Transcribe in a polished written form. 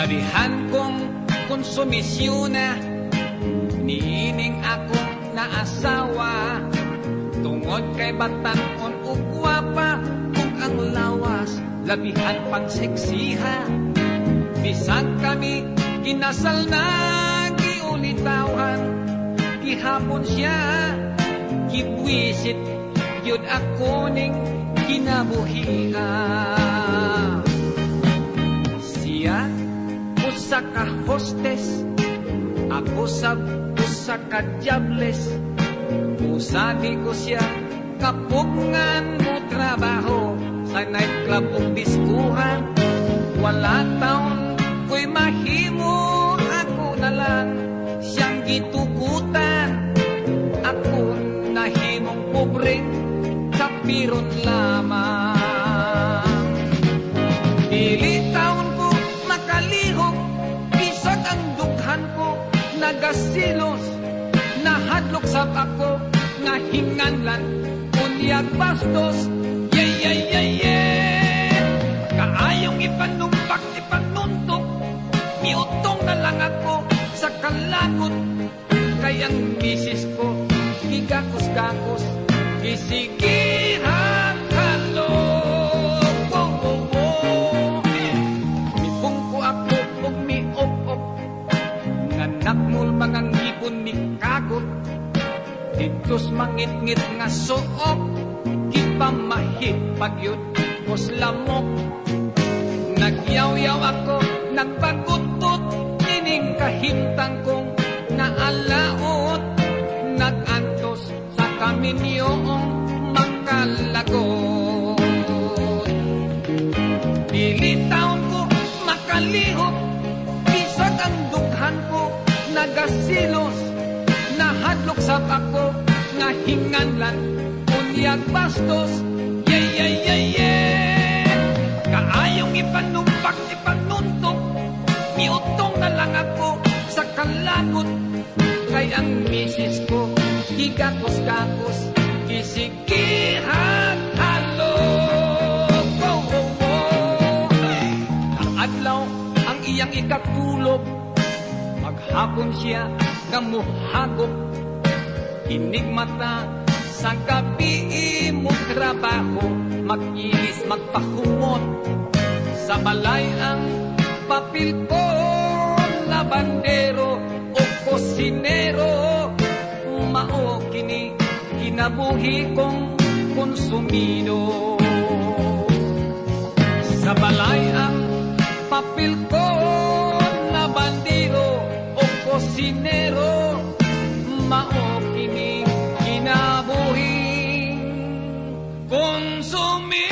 Labihan kong konsumisyon na niining akong naasawa, tungod kay batan-on o gwapa kung ang lawas labihan pang seksiha. Bisag kami kinasal na giulitawan, gihapon siya gibwisit yun ako ning kinabuhian. Siya usa ka hostess, ako usa ka jobless. Usagi ko siya kapugngan mo trabaho sa nightclub o diskuhan. Wala taon ko'y mahimo, ako na lang siyang gitugutan. Ako nahimong pobreng kapiron lamang. Dili taon ko makalihok, bisag ang dughan ko nagasilos. Nahadlok sa ako nga hinganlan, unyag bastos. Kaayong ipanumpak, ipanuntok, miutong na lang ako sa kalagot. Kayang misis ko, gigakos-gakos, gisigihan halog. Mipungko ako og miop-op, nanakmul mga ngipon mi kagot. Ditos mangit-ngit nga suok, gipamahit pagyud kos lamok. Nagyaw-yaw ako, nagpagutot, ining kahintang kong naalaot. Nagantos sa kaminyoong makalagot. Dili taon ko makalihok, bisag ang dughan ko nagasilos. Nahadlok sa ako nga hinganlan, unyag bastos. Kaayong ipanumpak, ipanuntok, miutong na lang ako sa kalagot. Kay ang misis ko, gigakos-gakos, gisigihan halog. Adlaw ang iyang ikatulog, maghapon siya nga muhagok. Inig mata sa gabi mo trabaho, mag-ilis magpahumot. Sa balay ang papel ko, labandero o kosinero. Mao kini kinabuhi kong konsumido. Sa balay ang papel ko, labandero o kosinero. Mao kini kinabuhi konsumido.